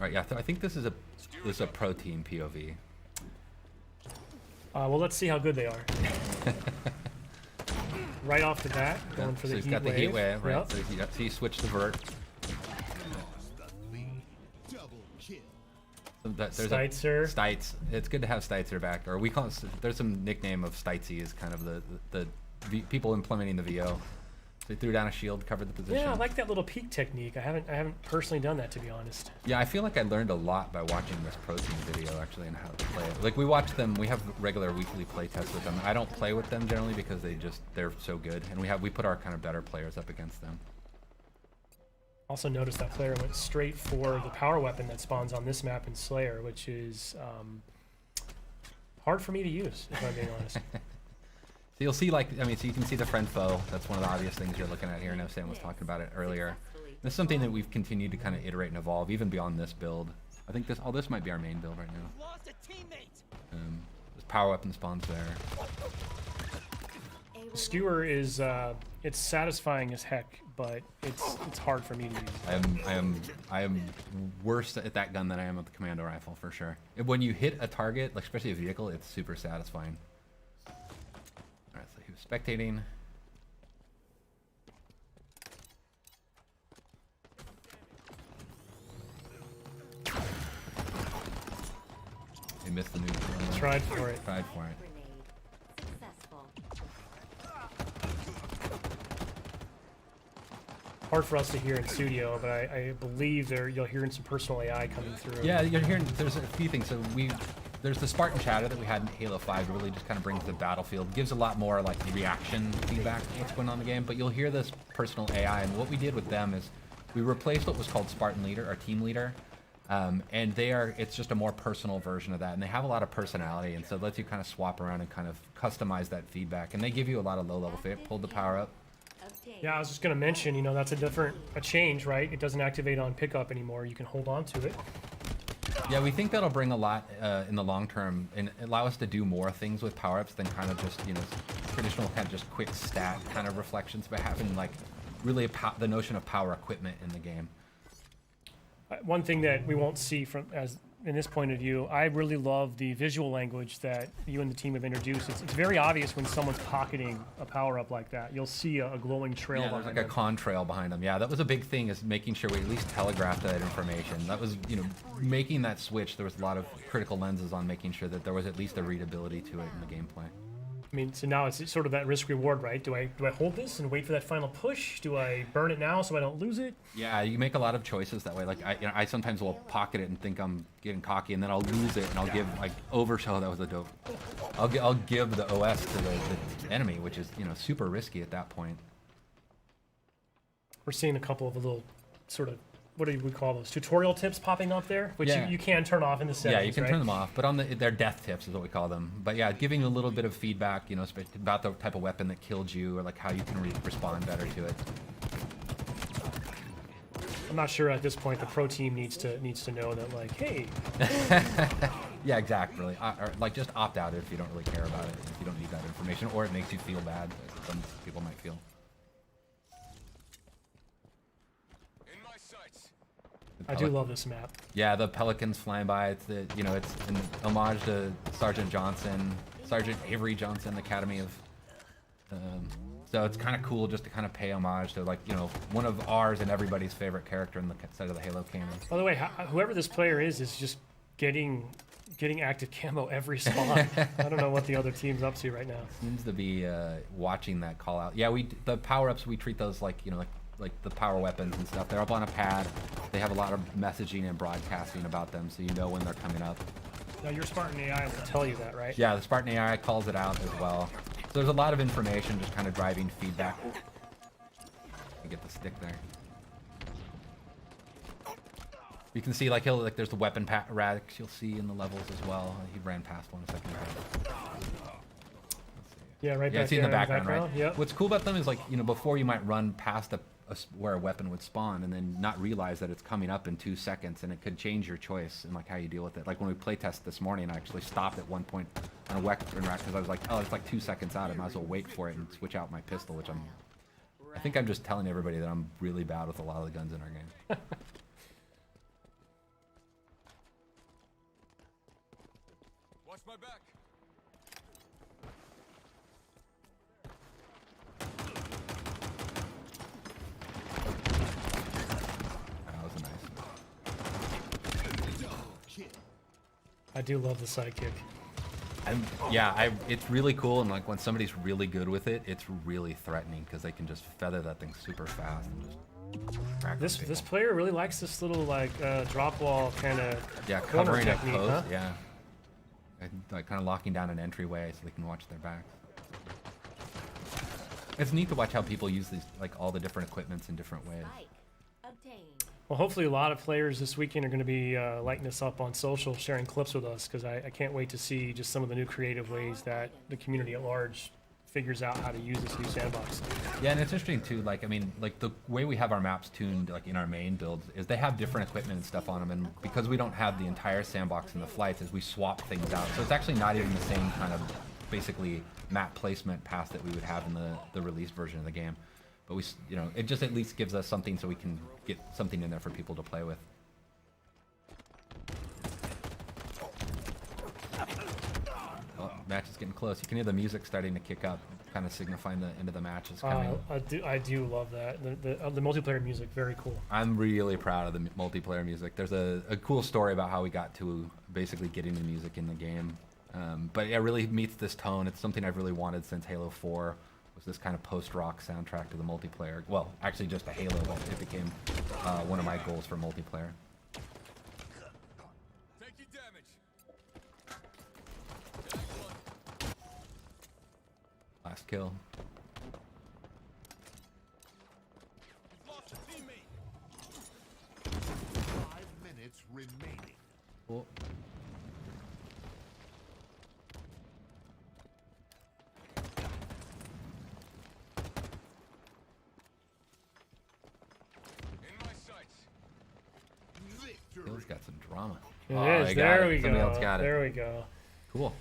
Right, yeah, I think this is a pro team POV. Well, let's see how good they are. Right off the bat, going for so the he's heat got the wave. heat wave, right? Yep. So he switched the vert. So there's Steitzer. Stites. It's good to have Steitzer back, or we call it. There's some nickname of Stitesy is kind of the people implementing the VO. So he threw down a shield, covered the position. Yeah, I like that little peek technique. I haven't personally done that, to be honest. Yeah, I feel like I learned a lot by watching this pro team video actually and how to play it. Like we watch them, we have regular weekly play tests with them. I don't play with them generally because they're so good, and we put our kind of better players up against them. Also noticed that player went straight for the power weapon that spawns on this map in Slayer, which is hard for me to use, if I'm being honest. So you'll see, like, I mean, so you can see the friend foe. That's one of the obvious things you're looking at here. I know Sam was talking about it earlier. This is something that we've continued to kind of iterate and evolve, even beyond this build. I think this might be our main build right now. This power weapon spawns there. Skewer is it's satisfying as heck, but it's hard for me to use. I am worse at that gun than I am with the commando rifle for sure. When you hit a target, like especially a vehicle, it's super satisfying. All right, so he was spectating. He missed the new. Tried for it. Tried for it. Hard for us to hear in studio, but I believe you'll hear some personal AI coming through. Yeah, you're hearing. There's a few things. So there's the Spartan chatter that we had in Halo 5. It really just kind of brings the battlefield, gives a lot more like reaction feedback to what's going on in the game. But you'll hear this personal AI, and what we did with them is we replaced what was called Spartan Leader, our team leader, and it's just a more personal version of that, and they have a lot of personality, and so it lets you kind of swap around and kind of customize that feedback, and they give you a lot of low-level fit. Pulled the power up. Yeah, I was just going to mention, you know, that's a change, right? It doesn't activate on pickup anymore. You can hold on to it. Yeah, we think that'll bring a lot in the long term and allow us to do more things with power-ups than kind of just, you know, traditional kind of just quick stat kind of reflections, but having like really the notion of power equipment in the game. One thing that we won't see in this point of view, I really love the visual language that you and the team have introduced. It's very obvious when someone's pocketing a power-up like that. You'll see a glowing trail behind there's like a contrail behind them. Yeah, that was a big thing, is making sure we at least telegraphed that information. That was, you know, making that switch, there was a lot of critical lenses on making sure that there was at least a readability to it in the gameplay. I mean, so now it's sort of that risk-reward, right? Do I hold this and wait for that final push? Do I burn it now so I don't lose it? Yeah, you make a lot of choices that way. Like I sometimes will pocket it and think I'm getting cocky, and then I'll lose it, and I'll give like overshow. That was a dope. I'll give the OS to the enemy, which is, you know, super risky at that point. We're seeing a couple of little sort of, what do we call those, tutorial tips popping up there, which yeah. you can turn off in the settings. Yeah, you can turn them off, but on they're death tips is what we call them. But yeah, giving a little bit of feedback, you know, about the type of weapon that killed you, or like how you can respond better to it. I'm not sure at this point the pro team needs to know that, like, hey. Yeah, exactly. Or like just opt out if you don't really care about it, if you don't need that information, or it makes you feel bad, as some people might feel. I do love this map. Yeah, the pelicans flying by. It's you know, it's an homage to Sergeant Avery Johnson, Academy of. So it's kind of cool just to kind of pay homage to, like, you know, one of ours and everybody's favorite character in the side of the Halo canon. By the way, whoever this player is just getting active camo every spawn. I don't know what the other team's up to right now. Seems to be watching that call out. Yeah, the power ups, we treat those like, you know, like the power weapons and stuff. They're up on a pad. They have a lot of messaging and broadcasting about them, so you know when they're coming up. Now your Spartan AI will tell you that, right? Yeah, the Spartan AI calls it out as well. So there's a lot of information just kind of driving feedback. You get the stick there. You can see, like, there's the weapon racks you'll see in the levels as well. He ran past one a second ago. Yeah, right yeah, back it's in the background, right? Yep. What's cool about them is, like, you know, before you might run past where a weapon would spawn and then not realize that it's coming up in 2 seconds, and it could change your choice and like how you deal with it. Like when we playtest this morning, I actually stopped at one point on a weapon rack because I was like, oh, it's like 2 seconds out. I might as well wait for it and switch out my pistol, which I think I'm just telling everybody that I'm really bad with a lot of the guns in our game. my back. That was nice. I do love the sidekick. It's really cool, and like when somebody's really good with it, it's really threatening because they can just feather that thing super fast and just crack This player really likes this little like drop wall kind of covering a technique, post, huh? yeah, and, like kind of locking down an entryway so they can watch their backs. It's neat to watch how people use these, like all the different equipments in different ways. Well, hopefully a lot of players this weekend are going to be lighting us up on social, sharing clips with us, because I can't wait to see just some of the new creative ways that the community at large figures out how to use this new sandbox. Yeah, and it's interesting too, like, I mean, like the way we have our maps tuned, like in our main builds, is they have different equipment and stuff on them, and because we don't have the entire sandbox in the flights, is we swap things out. So it's actually not even the same kind of, basically, map placement path that we would have in the released version of the game. But we, you know, it just at least gives us something so we can get something in there for people to play with. Oh, match is getting close. You can hear the music starting to kick up, kind of signifying the end of the match is coming. I do love that. The multiplayer music, very cool. I'm really proud of the multiplayer music. There's a cool story about how we got to basically getting the music in the game. But it really meets this tone. It's something I've really wanted since Halo 4. Was this kind of post-rock soundtrack to the multiplayer. Well, actually just a Halo, but it became one of my goals for multiplayer. Taking damage. Last kill. You've lost a teammate. 5 minutes remaining. Cool. Victory. Halo's got some drama. It Oh, is. I got There it. we go. Somebody else got it. There we go. Cool.